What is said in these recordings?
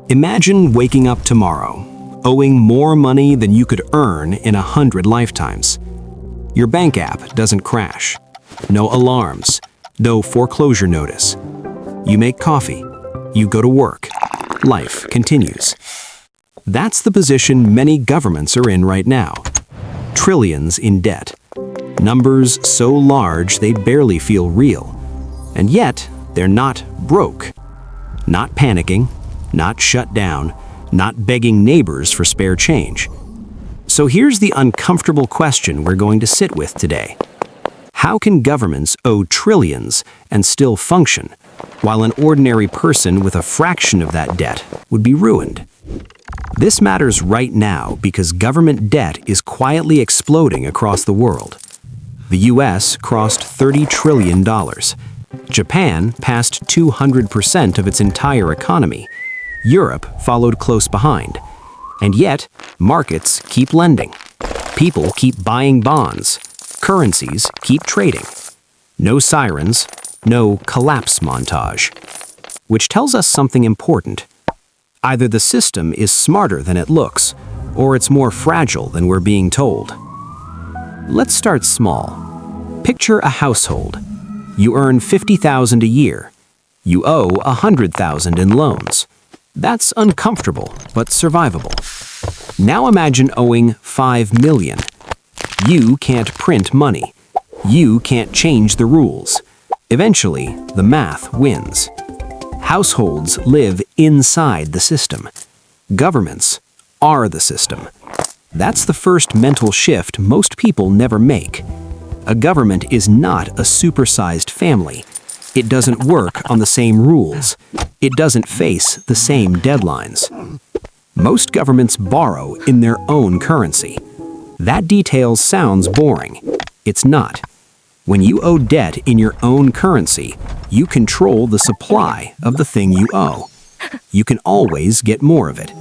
Imagine waking up tomorrow, owing more money than you could earn in 100 lifetimes. Your bank app doesn't crash. No alarms. No foreclosure notice. You make coffee. You go to work. Life continues. That's the position many governments are in right now. Trillions in debt. Numbers so large they barely feel real. And yet, they're not broke. Not panicking. Not shut down. Not begging neighbors for spare change. So here's the uncomfortable question we're going to sit with today. How can governments owe trillions and still function, while an ordinary person with a fraction of that debt would be ruined? This matters right now because government debt is quietly exploding across the world. The US crossed $30 trillion. Japan passed 200% of its entire economy. Europe followed close behind. And yet, markets keep lending. People keep buying bonds. Currencies keep trading. No sirens, no collapse montage. Which tells us something important. Either the system is smarter than it looks, or it's more fragile than we're being told. Let's start small. Picture a household. You earn $50,000 a year. You owe $100,000 in loans. That's uncomfortable, but survivable. Now imagine owing $5 million. You can't print money. You can't change the rules. Eventually, the math wins. Households live inside the system. Governments are the system. That's the first mental shift most people never make. A government is not a supersized family. It doesn't work on the same rules. It doesn't face the same deadlines. Most governments borrow in their own currency. That detail sounds boring. It's not. When you owe debt in your own currency, you control the supply of the thing you owe. You can always get more of it.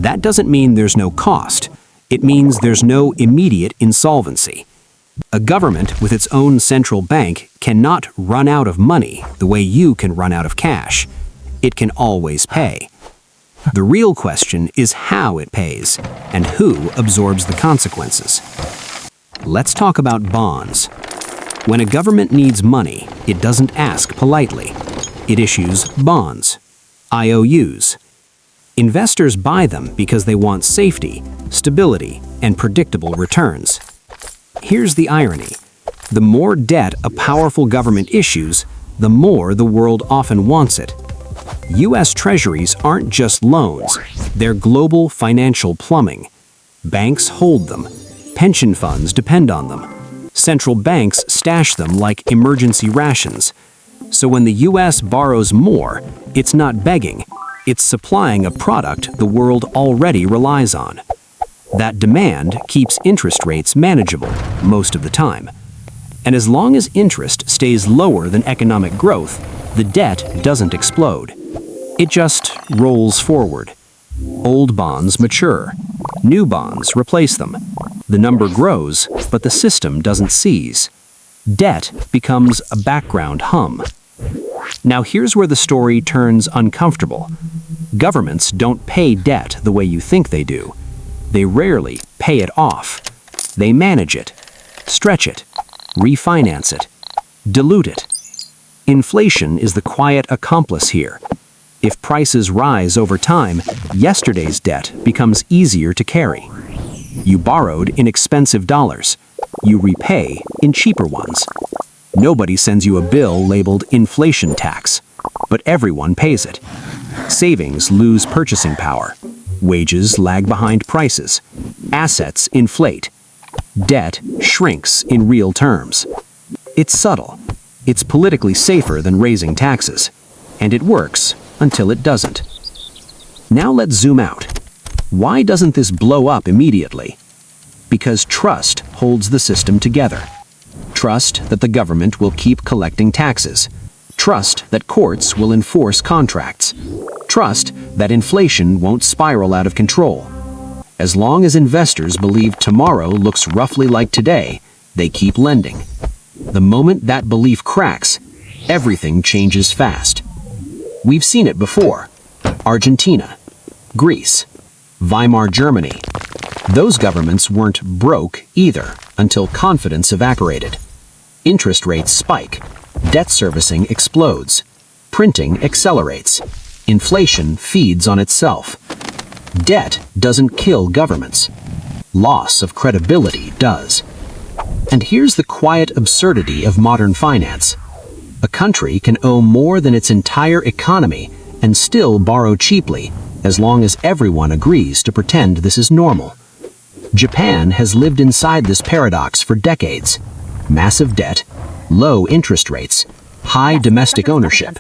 That doesn't mean there's no cost. It means there's no immediate insolvency. A government with its own central bank cannot run out of money the way you can run out of cash. It can always pay. The real question is how it pays and who absorbs the consequences. Let's talk about bonds. When a government needs money, it doesn't ask politely. It issues bonds, IOUs. Investors buy them because they want safety, stability, and predictable returns. Here's the irony. The more debt a powerful government issues, the more the world often wants it. U.S. Treasuries aren't just loans, they're global financial plumbing. Banks hold them. Pension funds depend on them. Central banks stash them like emergency rations. So when the U.S. borrows more, it's not begging, it's supplying a product the world already relies on. That demand keeps interest rates manageable most of the time. And as long as interest stays lower than economic growth, the debt doesn't explode. It just rolls forward. Old bonds mature. New bonds replace them. The number grows, but the system doesn't seize. Debt becomes a background hum. Now here's where the story turns uncomfortable. Governments don't pay debt the way you think they do. They rarely pay it off. They manage it, stretch it, refinance it, dilute it. Inflation is the quiet accomplice here. If prices rise over time, yesterday's debt becomes easier to carry. You borrowed in expensive dollars. You repay in cheaper ones. Nobody sends you a bill labeled inflation tax, but everyone pays it. Savings lose purchasing power. Wages lag behind prices. Assets inflate. Debt shrinks in real terms. It's subtle. It's politically safer than raising taxes. And it works until it doesn't. Now let's zoom out. Why doesn't this blow up immediately? Because trust holds the system together. Trust that the government will keep collecting taxes. Trust that courts will enforce contracts. Trust that inflation won't spiral out of control. As long as investors believe tomorrow looks roughly like today, they keep lending. The moment that belief cracks, everything changes fast. We've seen it before. Argentina, Greece, Weimar Germany. Those governments weren't broke either until confidence evaporated. Interest rates spike, debt servicing explodes, printing accelerates, inflation feeds on itself. Debt doesn't kill governments. Loss of credibility does. And here's the quiet absurdity of modern finance. A country can owe more than its entire economy and still borrow cheaply, as long as everyone agrees to pretend this is normal. Japan has lived inside this paradox for decades. Massive debt, low interest rates, high domestic ownership.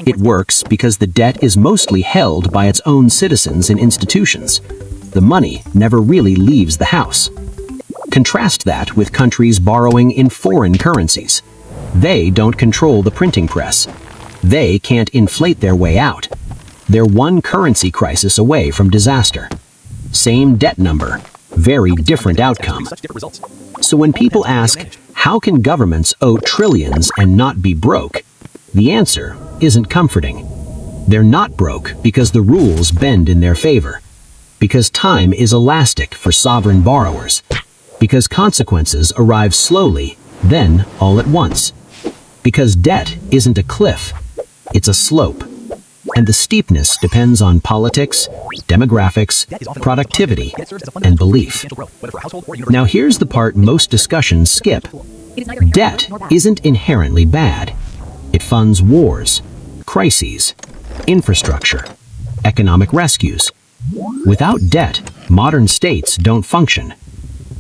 It works because the debt is mostly held by its own citizens and institutions. The money never really leaves the house. Contrast that with countries borrowing in foreign currencies. They don't control the printing press. They can't inflate their way out. They're one currency crisis away from disaster. Same debt number, very different outcome. So when people ask, how can governments owe trillions and not be broke? The answer isn't comforting. They're not broke because the rules bend in their favor. Because time is elastic for sovereign borrowers. Because consequences arrive slowly, then all at once. Because debt isn't a cliff, it's a slope. And the steepness depends on politics, demographics, productivity, and belief. Now here's the part most discussions skip. Debt isn't inherently bad. It funds wars, crises, infrastructure, economic rescues. Without debt, modern states don't function.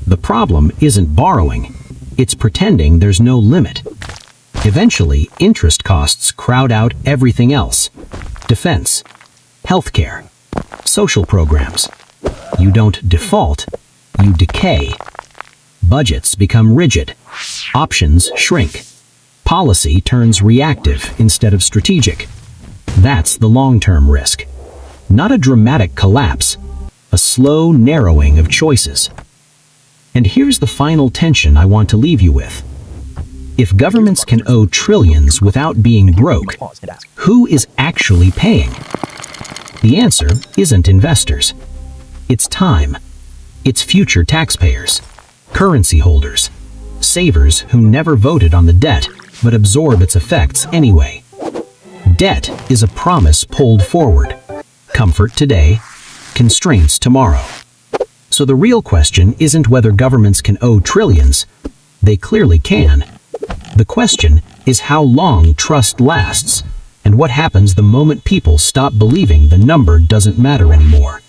The problem isn't borrowing, it's pretending there's no limit. Eventually, interest costs crowd out everything else. Defense, healthcare, social programs. You don't default, you decay. Budgets become rigid. Options shrink. Policy turns reactive instead of strategic. That's the long-term risk. Not a dramatic collapse, a slow narrowing of choices. And here's the final tension I want to leave you with. If governments can owe trillions without being broke, who is actually paying? The answer isn't investors. It's time. It's future taxpayers, currency holders, savers who never voted on the debt but absorb its effects anyway. Debt is a promise pulled forward. Comfort today, constraints tomorrow. So the real question isn't whether governments can owe trillions. They clearly can. The question is how long trust lasts, and what happens the moment people stop believing the number doesn't matter anymore.